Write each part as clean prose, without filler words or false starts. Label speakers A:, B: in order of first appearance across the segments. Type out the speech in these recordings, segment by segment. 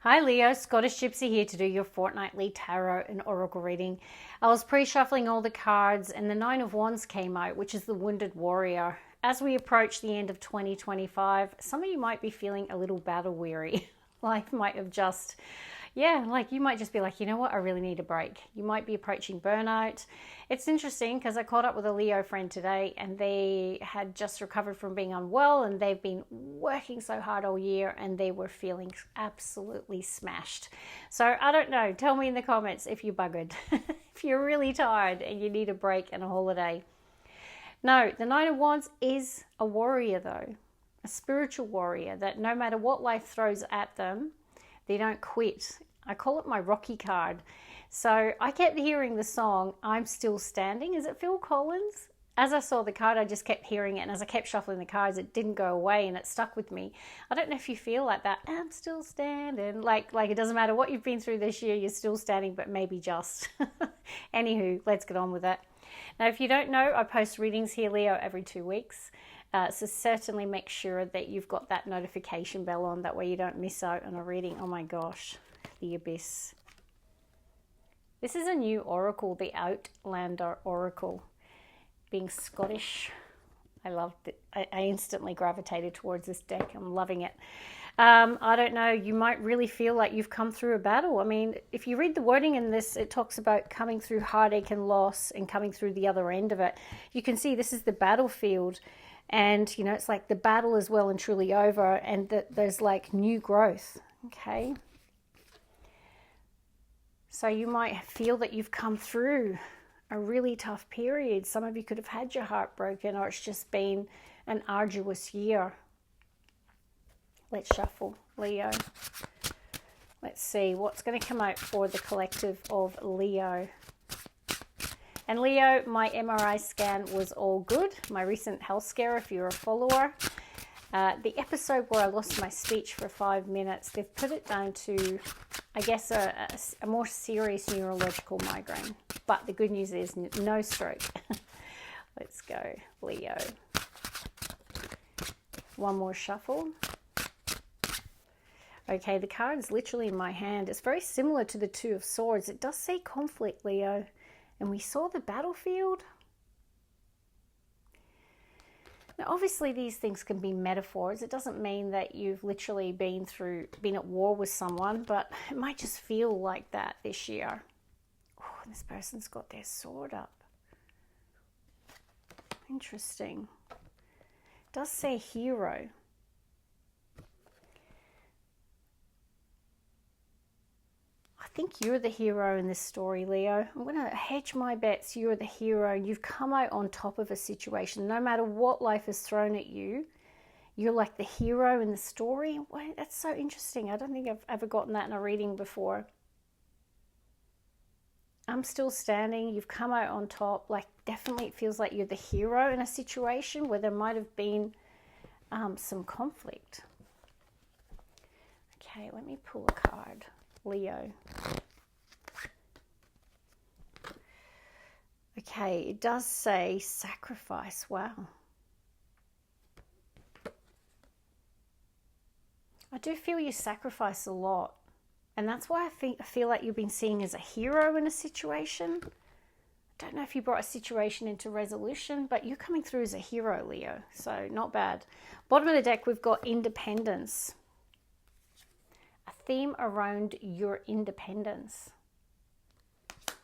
A: Hi Leo, Scottish Gypsy here to do your fortnightly tarot and oracle reading. I was pre-shuffling all the cards and the Nine of Wands came out, which is the Wounded Warrior. As we approach the end of 2025, some of you might be feeling a little battle weary. Life might have just, you might just be like, you know what, I really need a break. You might be approaching burnout. It's interesting because I caught up with a Leo friend today and they had just recovered from being unwell and they've been working so hard all year and they were feeling absolutely smashed. So I don't know, tell me in the comments if you're buggered, if you're really tired and you need a break and a holiday. No, the Nine of Wands is a warrior though, a spiritual warrior that no matter what life throws at them, they don't quit. I call it my Rocky card. So I kept hearing the song, I'm Still Standing. Is it Phil Collins? As I saw the card, I just kept hearing it. And as I kept shuffling the cards, it didn't go away and it stuck with me. I don't know if you feel like that. I'm still standing. Like it doesn't matter what you've been through this year, you're still standing, but maybe just. Anywho, let's get on with it. Now, if you don't know, I post readings here, Leo, every 2 weeks. So certainly make sure that you've got that notification bell on. That way you don't miss out on a reading. Oh my gosh, the abyss. This is a new oracle, the Outlander oracle. Being Scottish, I loved it. I instantly gravitated towards this deck. I'm loving it. I don't know, you might really feel like you've come through a battle. I mean, if you read the wording in this, it talks about coming through heartache and loss and coming through the other end of it. You can see this is the battlefield. And, you know, it's like the battle is well and truly over and that there's like new growth, okay? So you might feel that you've come through a really tough period. Some of you could have had your heart broken or it's just been an arduous year. Let's shuffle, Leo. Let's see what's going to come out for the collective of Leo. And Leo, my MRI scan was all good. My recent health scare, if you're a follower. The episode where I lost my speech for 5 minutes, they've put it down to, I guess, a more serious neurological migraine. But the good news is no stroke. Let's go, Leo. One more shuffle. Okay, the card is literally in my hand. It's very similar to the Two of Swords. It does say conflict, Leo. And we saw the battlefield. Now, obviously, these things can be metaphors. It doesn't mean that you've literally been at war with someone, but it might just feel like that this year. Oh, this person's got their sword up. Interesting. It does say hero. I think you're the hero in this story, Leo. I'm going to hedge my bets. You're the hero. You've come out on top of a situation. No matter what life has thrown at you, you're like the hero in the story. Wow, that's so interesting. I don't think I've ever gotten that in a reading before. I'm still standing. You've come out on top. Like, definitely it feels like you're the hero in a situation where there might have been some conflict. Okay, let me pull a card. Leo. Okay, it does say sacrifice. Wow. I do feel you sacrifice a lot. And that's why I feel like you've been seen as a hero in a situation. I don't know if you brought a situation into resolution, but you're coming through as a hero, Leo. So not bad. Bottom of the deck, we've got independence. Theme around your independence.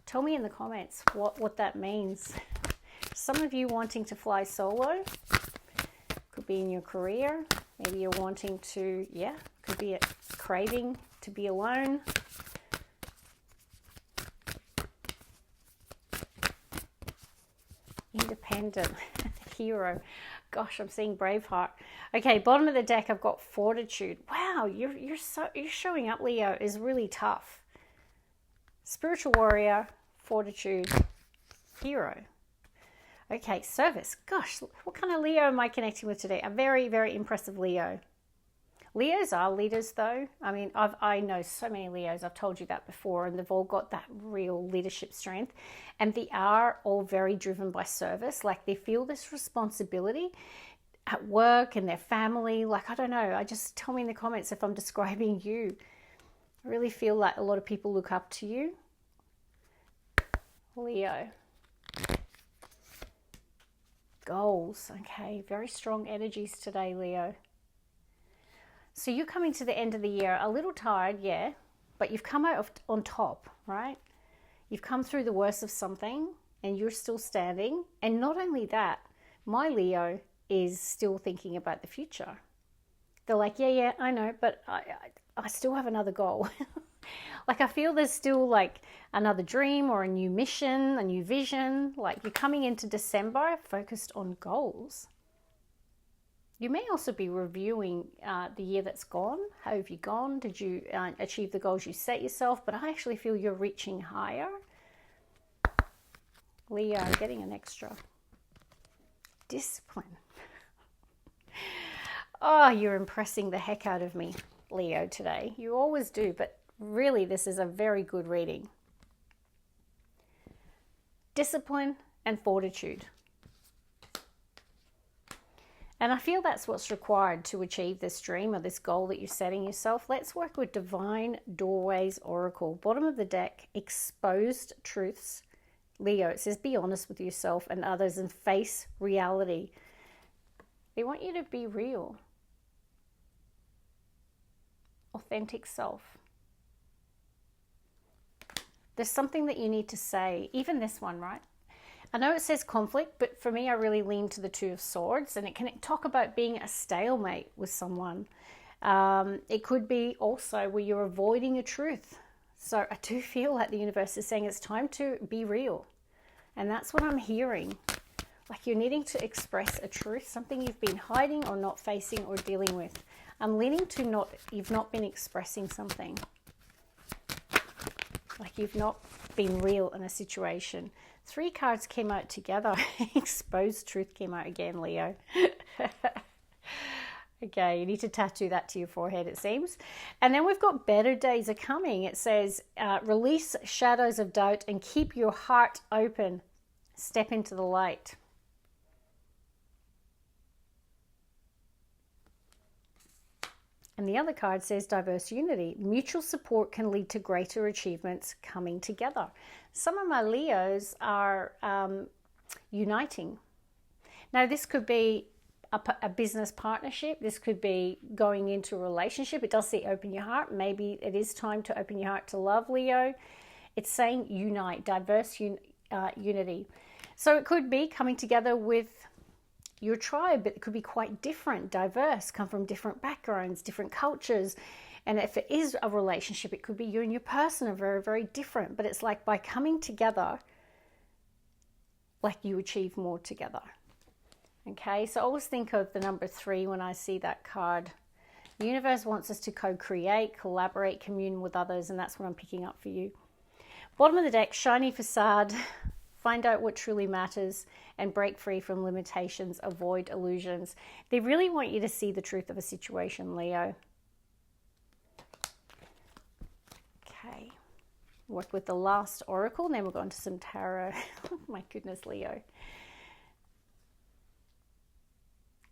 A: Tell me in the comments what that means. Some of you wanting to fly solo. Could be in your career. Maybe you're wanting to, could be a craving to be alone. Independent. Hero. Gosh, I'm seeing Braveheart. Okay, bottom of the deck, I've got fortitude. Wow, you're showing up, Leo, is really tough. Spiritual warrior, fortitude, hero. Okay, service. Gosh, what kind of Leo am I connecting with today? A very, very impressive Leo. Leos are leaders, though. I mean, I know so many Leos. I've told you that before, and they've all got that real leadership strength. And they are all very driven by service. Like, they feel this responsibility at work and their family. Like, I don't know. Just tell me in the comments if I'm describing you. I really feel like a lot of people look up to you. Leo. Goals. Okay, very strong energies today, Leo. So you're coming to the end of the year a little tired, yeah, but you've come out on top, right? You've come through the worst of something and you're still standing. And not only that, my Leo is still thinking about the future. They're like, yeah, I know, but I still have another goal. Like I feel there's still like another dream or a new mission, a new vision. Like you're coming into December focused on goals. You may also be reviewing the year that's gone. How have you gone? Did you achieve the goals you set yourself? But I actually feel you're reaching higher. Leo, getting an extra. Discipline. Oh, you're impressing the heck out of me, Leo, today. You always do, but really this is a very good reading. Discipline and fortitude. And I feel that's what's required to achieve this dream or this goal that you're setting yourself. Let's work with Divine Doorways Oracle. Bottom of the deck, exposed truths. Leo, it says be honest with yourself and others and face reality. They want you to be real. Authentic self. There's something that you need to say. Even this one, right? I know it says conflict, but for me, I really lean to the Two of Swords, and it can talk about being a stalemate with someone. It could be also where you're avoiding a truth. So I do feel like the universe is saying it's time to be real. And that's what I'm hearing. Like you're needing to express a truth, something you've been hiding or not facing or dealing with. I'm leaning to you've not been expressing something. Like you've not been real in a situation. 3 cards came out together. Exposed truth came out again, Leo. Okay, you need to tattoo that to your forehead, it seems. And then we've got better days are coming. It says, release shadows of doubt and keep your heart open. Step into the light. And the other card says diverse unity. Mutual support can lead to greater achievements coming together. Some of my Leos are uniting. Now, this could be a business partnership. This could be going into a relationship. It does say open your heart. Maybe it is time to open your heart to love, Leo. It's saying unite, diverse unity. So it could be coming together with your tribe, but it could be quite different, diverse, come from different backgrounds, different cultures. And if it is a relationship, it could be you and your person are very, very different. But it's like by coming together, like you achieve more together. Okay, so I always think of the number 3 when I see that card. The universe wants us to co-create, collaborate, commune with others, and that's what I'm picking up for you. Bottom of the deck, shiny facade. Find out what truly matters and break free from limitations, avoid illusions. They really want you to see the truth of a situation, Leo. Okay. Work with the last oracle, and then we'll go into some tarot. Oh my goodness, Leo.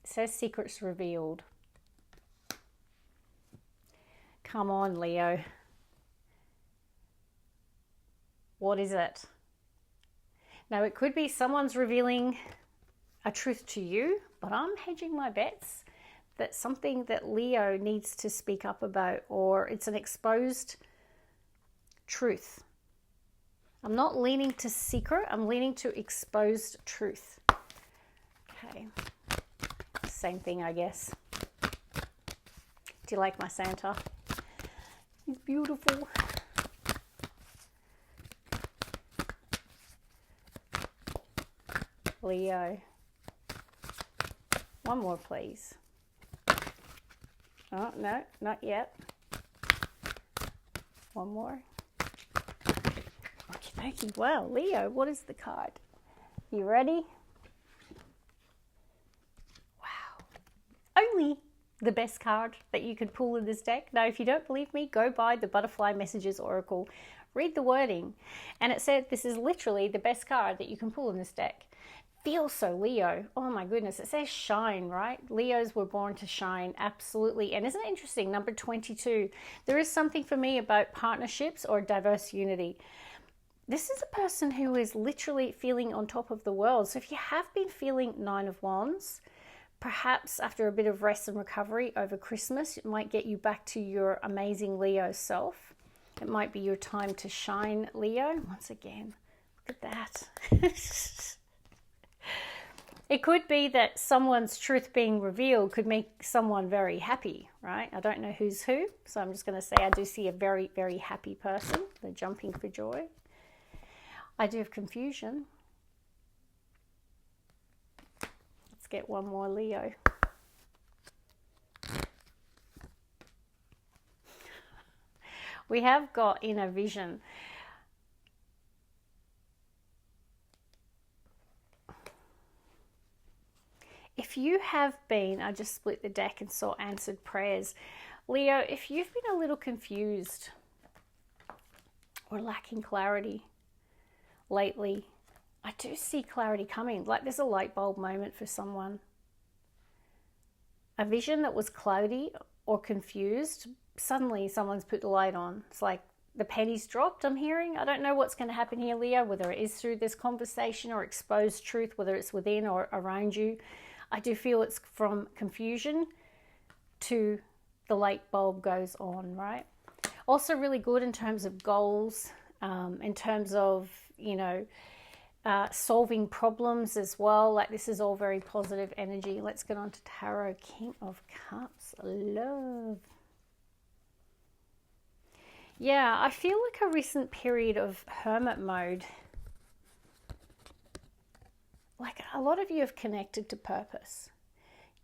A: It says secrets revealed. Come on, Leo. What is it? Now, it could be someone's revealing a truth to you, but I'm hedging my bets that something that Leo needs to speak up about, or it's an exposed truth. I'm not leaning to secret, I'm leaning to exposed truth. Okay. Same thing, I guess. Do you like my Santa? He's beautiful. Leo. One more, please. Oh, no, not yet. One more. Okay, wow, Leo, what is the card? You ready? Wow. Only the best card that you could pull in this deck. Now, if you don't believe me, go buy the Butterfly Messages Oracle. Read the wording. And it said this is literally the best card that you can pull in this deck. feels so Leo. Oh my goodness, it says shine, right? Leos were born to shine, absolutely. And isn't it interesting, number 22, there is something for me about partnerships or diverse unity. This is a person who is literally feeling on top of the world. So if you have been feeling 9 of Wands, perhaps after a bit of rest and recovery over Christmas, it might get you back to your amazing Leo self. It might be your time to shine, Leo. Once again, look at that. It could be that someone's truth being revealed could make someone very happy, right? I don't know who's who, so I'm just going to say I do see a very, very happy person. They're jumping for joy. I do have confusion. Let's get one more Leo. We have got inner vision. If you have been, I just split the deck and saw answered prayers. Leo, if you've been a little confused or lacking clarity lately, I do see clarity coming. Like there's a light bulb moment for someone. A vision that was cloudy or confused, suddenly someone's put the light on. It's like the pennies dropped, I'm hearing. I don't know what's going to happen here, Leo, whether it is through this conversation or exposed truth, whether it's within or around you. I do feel it's from confusion to the light bulb goes on, right? Also really good in terms of goals, in terms of, you know, solving problems as well. Like this is all very positive energy. Let's get on to Tarot. King of Cups. Love. Yeah, I feel like a recent period of hermit mode. Like a lot of you have connected to purpose.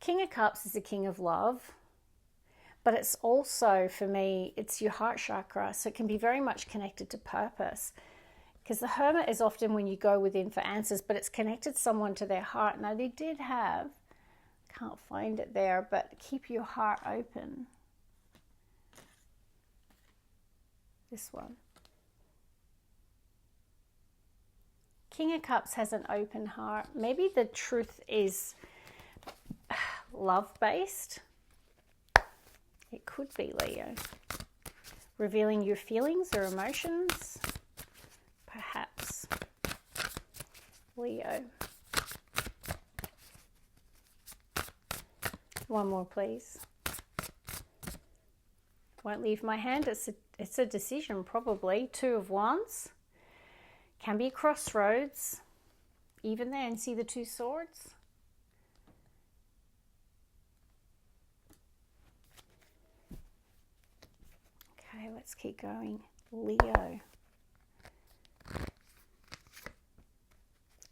A: King of Cups is the king of love, but it's also, for me, it's your heart chakra. So it can be very much connected to purpose. Because the hermit is often when you go within for answers, but it's connected someone to their heart. Now they did have, can't find it there, but keep your heart open. This one. King of Cups has an open heart. Maybe the truth is love-based. It could be, Leo. Revealing your feelings or emotions. Perhaps. Leo. One more, please. Won't leave my hand. It's a decision, probably. 2 of Wands. Can be a crossroads. Even then, see the 2 swords? Okay, let's keep going. Leo.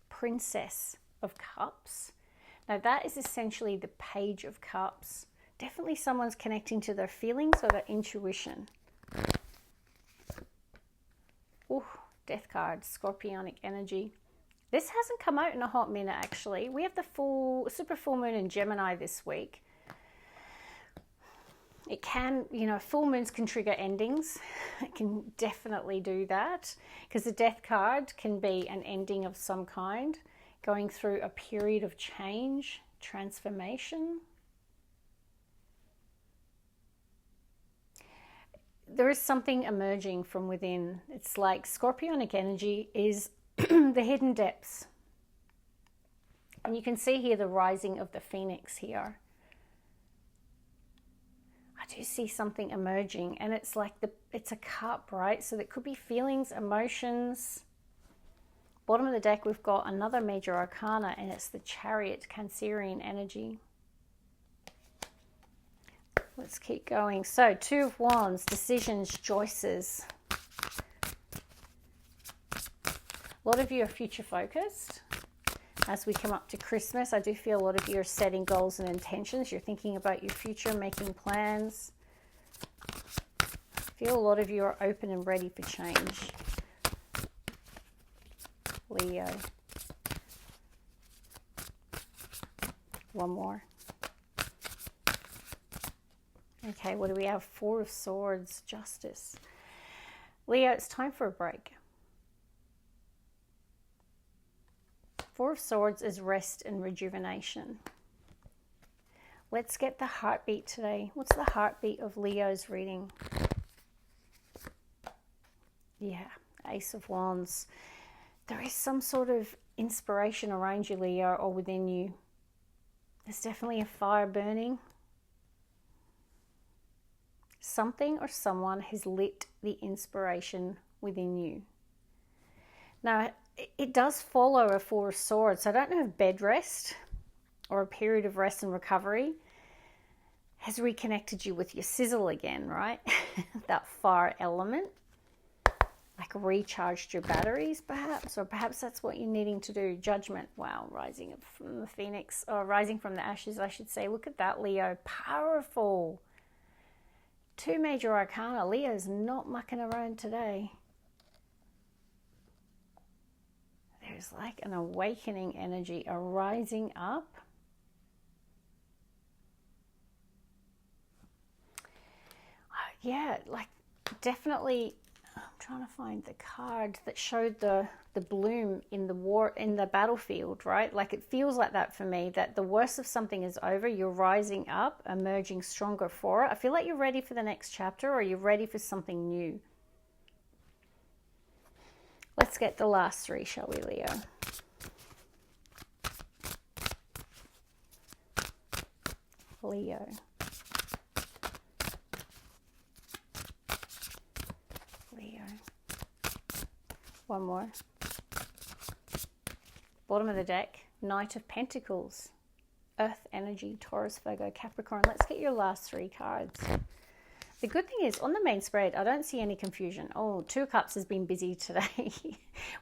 A: Princess of Cups. Now that is essentially the Page of Cups. Definitely someone's connecting to their feelings or their intuition. Ooh. Death card, scorpionic energy. This hasn't come out in a hot minute, actually. We have the super full moon in Gemini this week. It can, you know, full moons can trigger endings. It can definitely do that because the death card can be an ending of some kind, going through a period of change, transformation. There is something emerging from within. It's like scorpionic energy is the hidden depths. And you can see here the rising of the phoenix here. I do see something emerging, and it's like it's a cup, right? So there could be feelings, emotions. Bottom of the deck, we've got another major arcana, and it's the Chariot, Cancerian energy. Let's keep going. So 2 of Wands, decisions, choices. A lot of you are future focused. As we come up to Christmas, I do feel a lot of you are setting goals and intentions. You're thinking about your future, making plans. I feel a lot of you are open and ready for change. Leo. One more. Okay, what do we have? 4 of Swords, Justice. Leo, it's time for a break. Four of Swords is rest and rejuvenation. Let's get the heartbeat today. What's the heartbeat of Leo's reading? Yeah, Ace of Wands. There is some sort of inspiration around you, Leo, or within you. There's definitely a fire burning. Something or someone has lit the inspiration within you. Now, it does follow a Four of Swords. So I don't know if bed rest or a period of rest and recovery has reconnected you with your sizzle again, right? That fire element, like recharged your batteries perhaps, or perhaps that's what you're needing to do. Judgment. Wow, rising from the phoenix, or rising from the ashes, I should say. Look at that, Leo. Powerful. Two major arcana. Leo's not mucking around today. There's like an awakening energy, a rising up. Yeah, like definitely. I'm trying to find the card that showed the bloom in the battlefield, right? Like it feels like that for me, that the worst of something is over. You're rising up, emerging stronger for it. I feel like you're ready for the next chapter, or you're ready for something new. Let's get the last three, shall we, Leo? Leo. Leo. One more. Bottom of the deck, Knight of Pentacles. Earth energy, Taurus, Virgo, Capricorn. Let's get your last three cards. The good thing is, on the main spread, I don't see any confusion. Oh, Two of Cups has been busy today,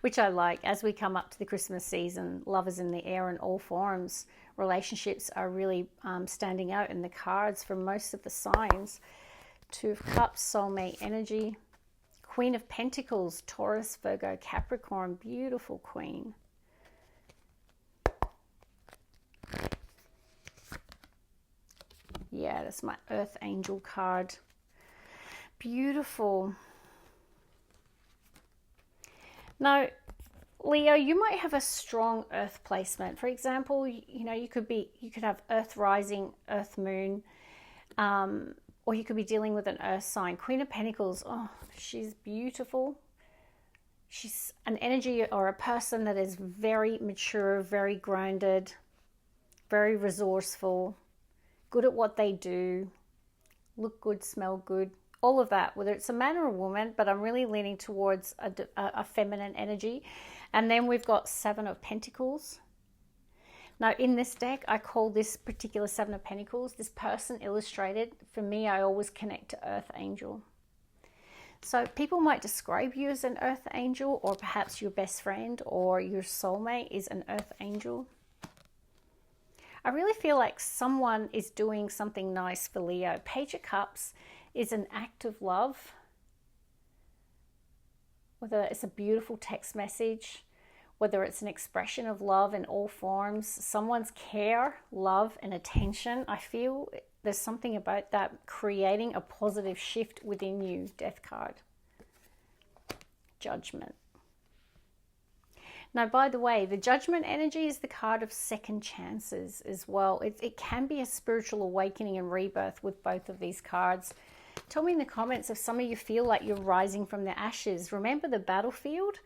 A: which I like. As we come up to the Christmas season, love is in the air in all forms. Relationships are really standing out in the cards for most of the signs. Two of Cups, soulmate energy. Queen of Pentacles, Taurus, Virgo, Capricorn. Beautiful queen. Yeah, that's my Earth Angel card. Beautiful. Now, Leo, you might have a strong Earth placement. For example, you could have Earth rising, Earth moon, or you could be dealing with an Earth sign. Queen of Pentacles. Oh, she's beautiful. She's an energy or a person that is very mature, very grounded, very resourceful, good at what they do, look good, smell good. All of that, whether it's a man or a woman, but I'm really leaning towards a feminine energy. And then we've got Seven of Pentacles. Now, in this deck, I call this particular Seven of Pentacles, this person illustrated. For me, I always connect to Earth Angel. So people might describe you as an Earth Angel, or perhaps your best friend or your soulmate is an Earth Angel. I really feel like someone is doing something nice for Leo. Page of Cups is an act of love, whether it's a beautiful text message, whether it's an expression of love in all forms, someone's care, love, and attention. I feel there's something about that creating a positive shift within you. Death card. Judgment. Now, by the way, the Judgment energy is the card of second chances as well. It can be a spiritual awakening and rebirth with both of these cards. Tell me in the comments if some of you feel like you're rising from the ashes. Remember the battlefield?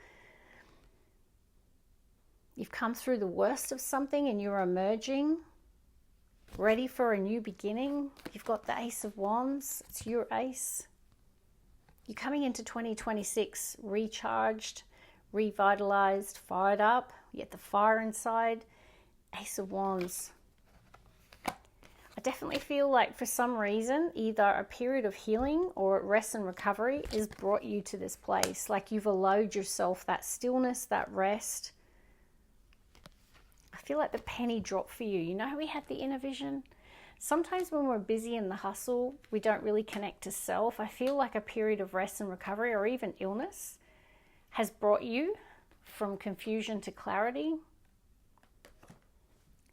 A: You've come through the worst of something and you're emerging, ready for a new beginning. You've got the Ace of Wands. It's your ace. You're coming into 2026 recharged, revitalized, fired up. You get the fire inside. Ace of Wands. I definitely feel like for some reason, either a period of healing or rest and recovery has brought you to this place. Like you've allowed yourself that stillness, that rest. I feel like the penny dropped for you. You know how we had the inner vision? Sometimes when we're busy in the hustle, we don't really connect to self. I feel like a period of rest and recovery, or even illness, has brought you from confusion to clarity.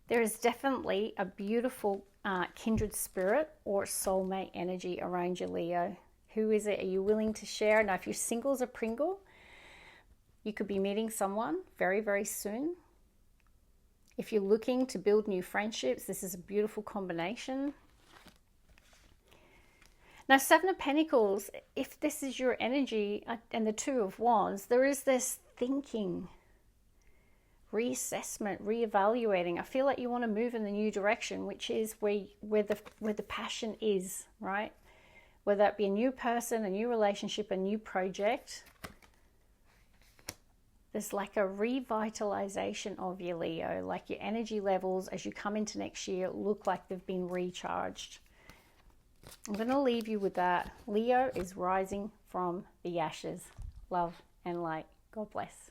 A: There is definitely a beautiful kindred spirit or soulmate energy around you, Leo. Who is it? Are you willing to share? Now, if you're single as a Pringle, you could be meeting someone very, very soon. If you're looking to build new friendships, this is a beautiful combination. Now, Seven of Pentacles, if this is your energy, and the Two of Wands, there is this thinking, reassessment, reevaluating. I feel like you want to move in the new direction, which is where the passion is, right? Whether that be a new person, a new relationship, a new project. There's like a revitalization of you, Leo. Like your energy levels as you come into next year look like they've been recharged. I'm going to leave you with that. Leo is rising from the ashes. Love and light. God bless.